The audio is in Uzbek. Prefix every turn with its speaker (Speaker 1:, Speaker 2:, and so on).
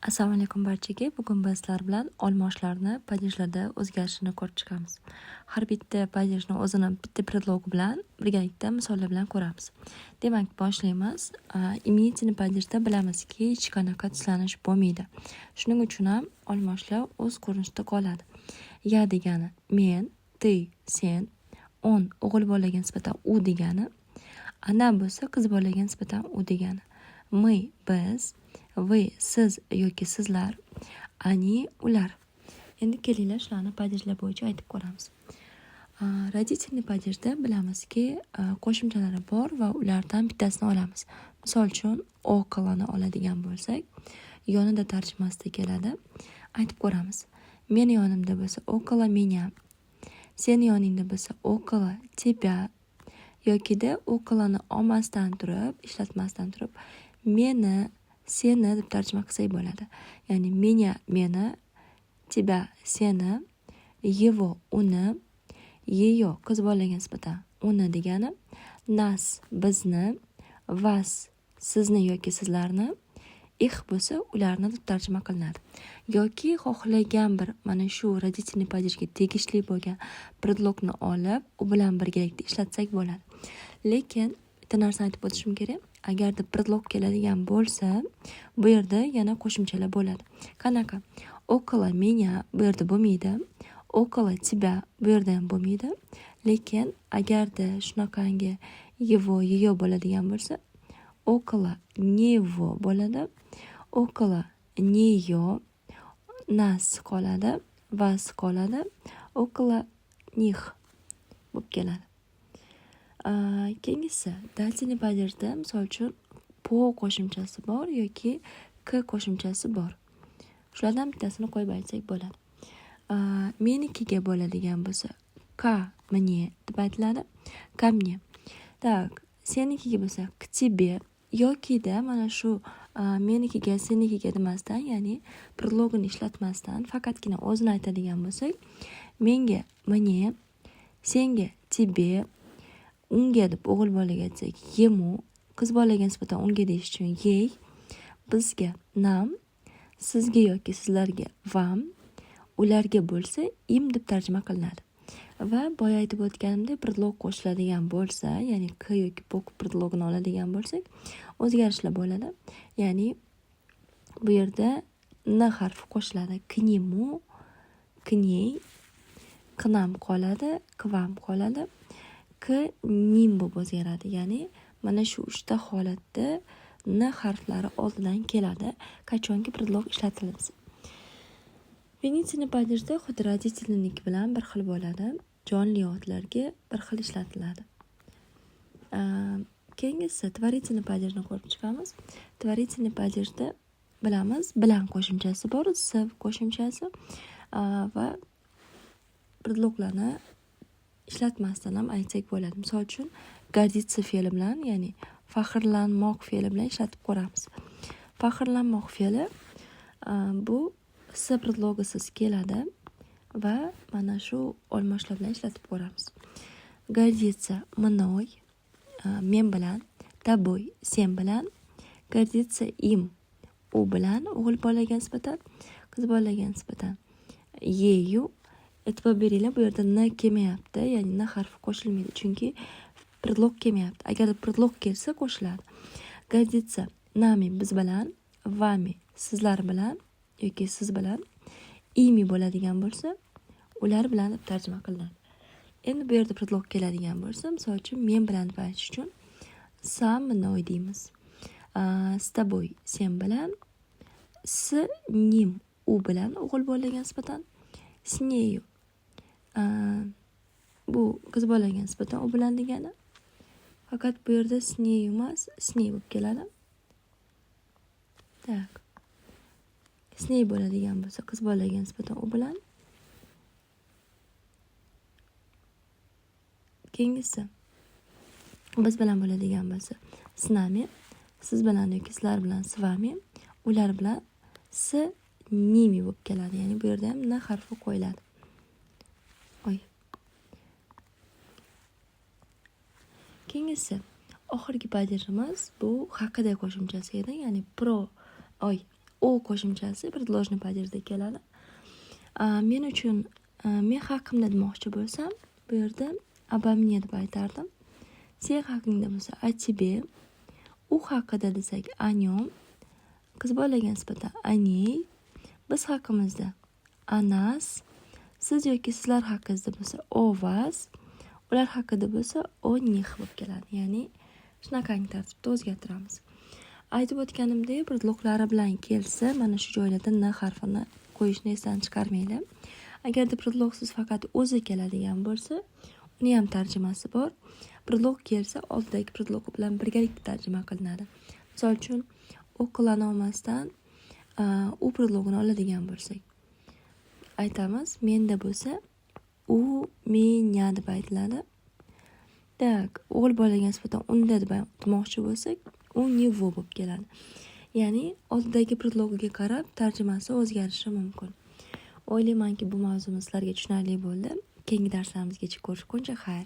Speaker 1: Assalomu alaykum barchaga. Bugun biz sizlar bilan olmoshlarni padejlarda o'zgarishini ko'rib chiqamiz. Har bitta padejni o'zini bitta predlogi bilan birgalikda misollar bilan ko'ramiz. Demak, boshlaymiz. Imitini padejda bilamizki, hech qanaqa tislanish bo'lmaydi. Shuning uchun ham olmoshlar o'z ko'rinishida qoladi. Ya degani men, ty, sen, on o'g'il bolaga nisbatan u degani, ana bo'lsa qiz bolaga nisbatan u degani. Мы, biz, вы, siz yoki sizlar, они, ular. Endi kelinglar shularni padejlar bo'yicha aytib ko'ramiz. Родительный padejda bilamizki, qo'shimchalari bor va ulardan bittasini olamiz. Misol uchun, околоni oladigan bo'lsak, yonida tarjimasida keladi. Aytib ko'ramiz. Meni yonimda bo'lsa около меня. Seni yoningda bo'lsa около тебя. Yokida околоni olmasdan turib, ishlatmasdan turib, meni, seni deb tarjima qilsak bo'ladi. Ya'ni меня, meni, тебя, seni, его, uni, ее, qiz bolaga nisbatan uni degani, нас, bizni, вас, sizni yoki sizlarni, их bo'lsa ularni deb tarjima qilinadi. Yoki xohlagan bir mana shu родительный padejga tegishli bo'lgan predlogni olib, u bilan birgalikda ishlatsak bo'ladi. Lekin bitta narsani aytib o'tishim kerak. Agarda predlog keladigan bo'lsa, bu yerda yana qo'shimchalar bo'ladi. Qanaqa? Около меня bu yerda bo'lmaydi. Около тебя bu yerda ham bo'lmaydi. Lekin agarda shunaqangi его, ее bo'ladigan bo'lsa, около него bo'ladi. Около нее нас qoladi, вас qoladi. Около них bo'lib keladi. Keyingisi, дательный padejda misol uchun po qo'shimchasi bor yoki k qo'shimchasi bor. Shulardan bittasini qo'yib aytsak bo'ladi. Menikiga bo'ladigan bo'lsa ka мне deb aytiladi. Ко мне. Так, senikiga bo'lsa к тебе yokida mana shu menikiga, senikiga demasdan, ya'ni predlogini ishlatmasdan faqatgina o'zini aytadigan bo'lsak, menga мне, senga тебе, unga deb o'g'il bolaga aytsak ему, qiz bolaga nisbatan unga deyish uchun ей, bizga nam, sizga yoki sizlarga vam, ularga bo'lsa im deb tarjima qilinadi. Va boya aytib o'tganimdek, predlog qo'shiladigan bo'lsa, ya'ni k yoki po predlogini oladigan bo'lsak, o'zgarishlar bo'ladi. Ya'ni bu yerda n harfi qo'shiladi. К нему, к ней, к нам qoladi, к вам qoladi. K nim bo'lib o'zgaradi. Ya'ni mana shu 3 ta holatda n harflari oldidan keladi, qachonki predlog ishlatilsa. Venitiniy padejda xuddi родительники bilan bir xil bo'ladi. Jonli otlarga bir xil ishlatiladi. Keyingisi творительный padejni ko'rib chiqamiz. Творительный padejda bilamiz, bilan qo'shimchasi bor, s qo'shimchasi va predloglarni ishlatmasdan ham aytsak bo'ladi. Misol uchun, гордиться fe'li bilan, ya'ni faxrlanmoq fe'li bilan ishlatib ko'ramiz. Faxrlanmoq fe'li bu s predlogisiz keladi va mana shu olmoshlar bilan ishlatib ko'ramiz. Гордиться mной, men bilan, тобой, sen bilan, гордиться им, u bilan, o'g'il bolaga nisbatan, qiz bolaga nisbatan, ею. E'tibor beringlar, bu yerda n kelmayapti, ya'ni n harfi qo'shilmaydi, chunki predlog kelmayapti. Agar predlog kelsa qo'shiladi. Гордиться nami, biz bilan, vami, sizlar bilan yoki siz bilan, imi bo'ladigan bo'lsa, ular bilan deb tarjima qilinadi. Endi bu yerda predlog keladigan bo'lsa, misol uchun men bilan deb aytish uchun со мной deymiz. С тобой, sen bilan, с ним, u bilan, o'g'il bolaga nisbatan, с нею, bu qiz bolaga nisbatan u bilan degani. Faqat bu yerda с нею emas, с ней bo'lib keladi. Так. S ney bo'ladigan bo'lsa, qiz bolaga nisbatan u bilan. Keyingisi, biz bilan bo'ladigan bo'lsa, s nami, siz bilan yoki sizlar bilan s vami, ular bilan s nimi bo'lib keladi. Ya'ni bu yerda ham n harfi qo'yiladi. Keyingisi, oxirgi padejimiz bu haqida qo'shimchasi edi. Ya'ni o qo'shimchasi предложный падежda keladi. Men uchun men haqimda demoqchi bo'lsam, bu yerda обо мне deb aytardim. Sen haqingda bo'lsa о тебе, u haqida desak о нем, qiz bolaga nisbatan о ней, biz haqimizda о нас, siz yoki sizlar haqingizda bo'lsa о вас, ular haqida bo'lsa о них bo'lib keladi. Ya'ni shunaqangi tartibda o'zgartiramiz. Aytib o'tganimdek, predloglari bilan kelsa, mana shu joylarda n harfini qo'yishni esdan chiqarmanglar. Agarda predlogsiz faqat o'zi keladigan bo'lsa, uni ham tarjimasi bor. Predlog kelsa, oldidagi predlog bilan birgalikda tarjima qilinadi. Misol uchun, o'qilani olmasdan u predlogini oladigan bo'lsak, aytamiz, menda bo'lsa, u menya deb aytiladi. Tak, o'g'il bolaga nisbatan unda deb demoqchi bo'lsak, u него bo'lib keladi. Ya'ni oldidagi predlogiga qarab tarjimasi o'zgarishi mumkin. O'ylaymanki, bu mavzuimiz sizlarga tushunarli bo'ldi. Keyingi darslarimizgacha ko'rishguncha xayr.